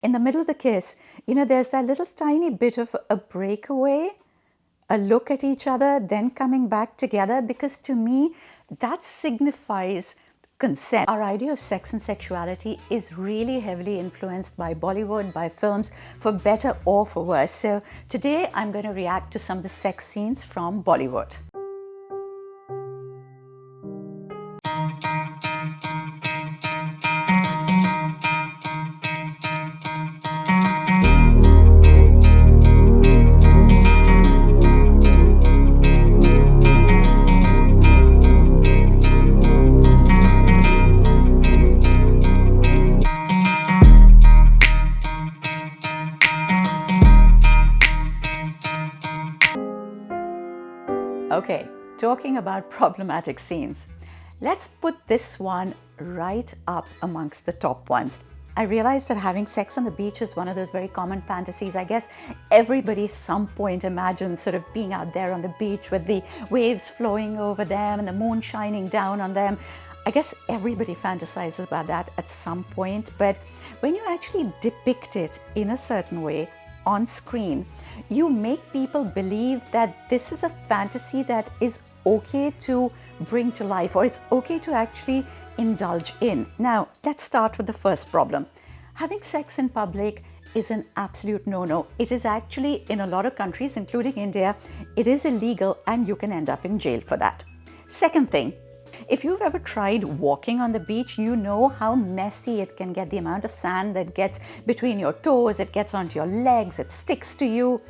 In the middle of the kiss, there's that little tiny bit of a breakaway, a look at each other, then coming back together, because to me, that signifies consent. Our idea of sex and sexuality is really heavily influenced by Bollywood, by films, for better or for worse. So today I'm going to react to some of the sex scenes from Bollywood. Okay, talking about problematic scenes. Let's put this one right up amongst the top ones. I realized that having sex on the beach is one of those very common fantasies. I guess everybody at some point imagines sort of being out there on the beach with the waves flowing over them and the moon shining down on them. I guess everybody fantasizes about that at some point, but when you actually depict it in a certain way on screen, you make people believe that this is a fantasy that is okay to bring to life, or it's okay to actually indulge in. Now, let's start with the first problem. Having sex in public is an absolute no-no. It is actually, in a lot of countries, including India, it is illegal and you can end up in jail for that. Second thing, if you've ever tried walking on the beach, you know how messy it can get. The amount of sand that gets between your toes, it gets onto your legs, it sticks to you.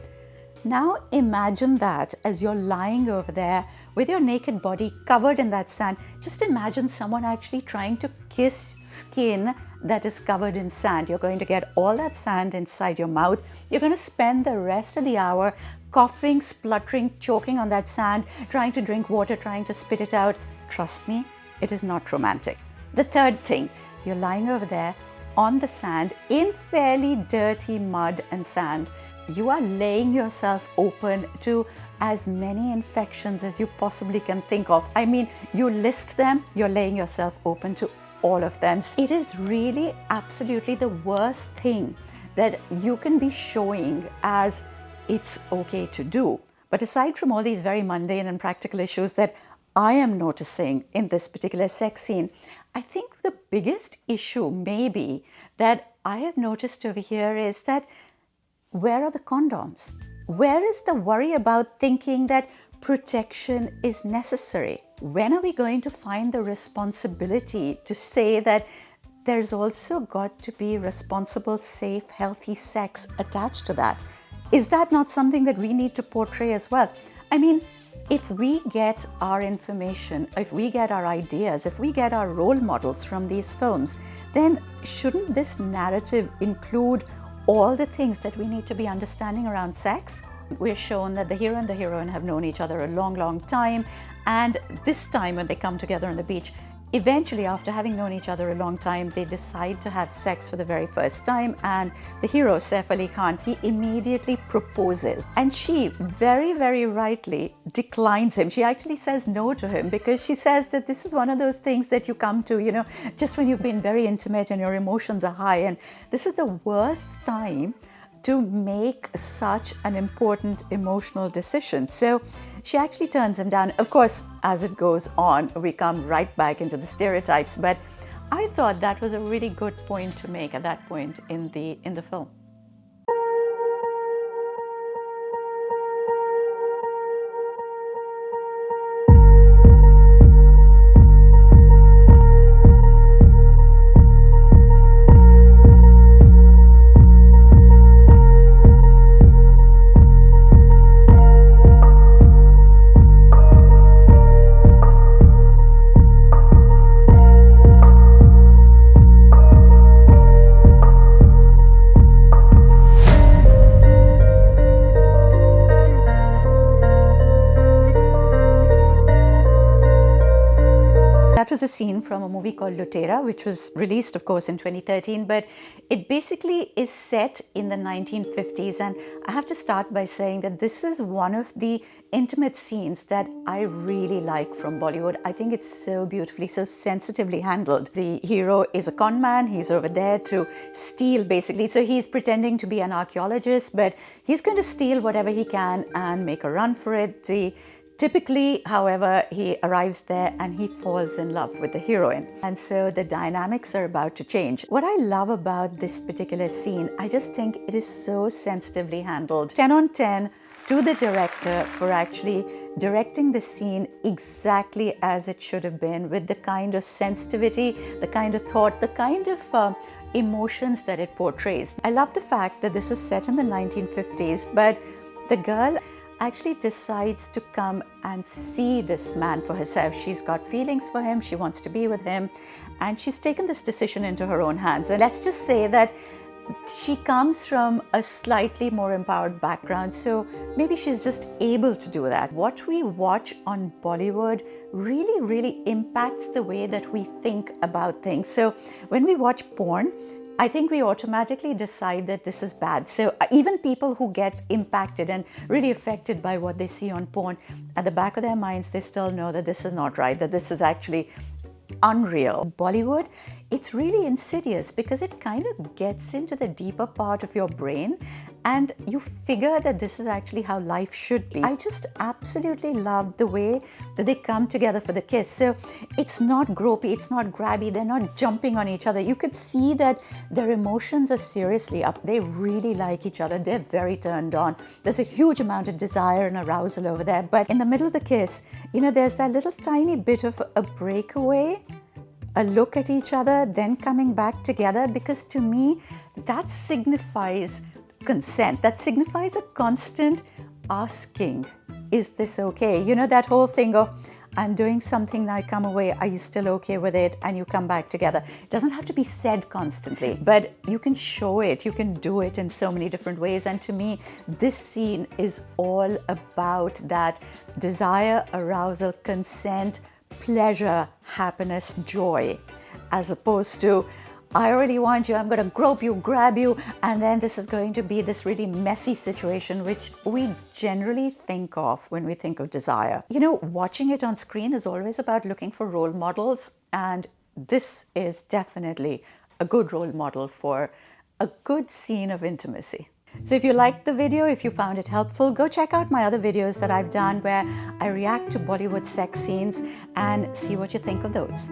Now imagine that as you're lying over there with your naked body covered in that sand. Just imagine someone actually trying to kiss skin that is covered in sand. You're going to get all that sand inside your mouth. You're going to spend the rest of the hour coughing, spluttering, choking on that sand, trying to drink water, trying to spit it out. Trust me, it is not romantic. The third thing, you're lying over there on the sand in fairly dirty mud and sand. You are laying yourself open to as many infections as you possibly can think of. I mean, you list them, you're laying yourself open to all of them. It is really absolutely the worst thing that you can be showing as it's okay to do. But aside from all these very mundane and practical issues that I am noticing in this particular sex scene, I think the biggest issue maybe that I have noticed over here is that where are the condoms? Where is the worry about thinking that protection is necessary? When are we going to find the responsibility to say that there's also got to be responsible, safe, healthy sex attached to that? Is that not something that we need to portray as well? I mean, if we get our information, if we get our ideas, if we get our role models from these films, then shouldn't this narrative include all the things that we need to be understanding around sex? We're shown that the hero and the heroine have known each other a long, long time, and this time when they come together on the beach, eventually, after having known each other a long time, they decide to have sex for the very first time, and the hero, Saif Ali Khan, he immediately proposes. And she, very, very rightly, declines him. She actually says no to him because she says that this is one of those things that you come to, just when you've been very intimate and your emotions are high, and this is the worst time to make such an important emotional decision. So she actually turns him down. Of course, as it goes on, we come right back into the stereotypes, but I thought that was a really good point to make at that point in the film. was a scene from a movie called Lutera, which was released, of course, in 2013, but it basically is set in the 1950s. And I have to start by saying that this is one of the intimate scenes that I really like from Bollywood. I think it's so beautifully, so sensitively handled. The hero is a con man. He's over there to steal, basically. So he's pretending to be an archaeologist, but he's going to steal whatever he can and make a run for it. Typically, however, he arrives there and he falls in love with the heroine. And so the dynamics are about to change. What I love about this particular scene, I just think it is so sensitively handled. 10 on 10 to the director for actually directing the scene exactly as it should have been, with the kind of sensitivity, the kind of thought, the kind of emotions that it portrays. I love the fact that this is set in the 1950s, but the girl actually decides to come and see this man for herself. She's got feelings for him, she wants to be with him, and she's taken this decision into her own hands. And let's just say that she comes from a slightly more empowered background, so maybe she's just able to do that. What we watch on Bollywood really impacts the way that we think about things. So when we watch porn, I think we automatically decide that this is bad. So even people who get impacted and really affected by what they see on porn, at the back of their minds, they still know that this is not right, that this is actually unreal. Bollywood, it's really insidious because it kind of gets into the deeper part of your brain and you figure that this is actually how life should be. I just absolutely love the way that they come together for the kiss. So it's not gropey, it's not grabby, they're not jumping on each other. You could see that their emotions are seriously up. They really like each other. They're very turned on. There's a huge amount of desire and arousal over there. But in the middle of the kiss, you know, there's that little tiny bit of a breakaway, a look at each other, then coming back together, because to me, that signifies consent. That signifies a constant asking, is this okay? You know, that whole thing of, I'm doing something, now I come away, are you still okay with it? And you come back together. It doesn't have to be said constantly, but you can show it, you can do it in so many different ways. And to me, this scene is all about that desire, arousal, consent, pleasure, happiness, joy, as opposed to, I really want you, I'm going to grope you, grab you, and then this is going to be this really messy situation, which we generally think of when we think of desire. You know, watching it on screen is always about looking for role models, and this is definitely a good role model for a good scene of intimacy. So if you liked the video, if you found it helpful, go check out my other videos that I've done where I react to Bollywood sex scenes and see what you think of those.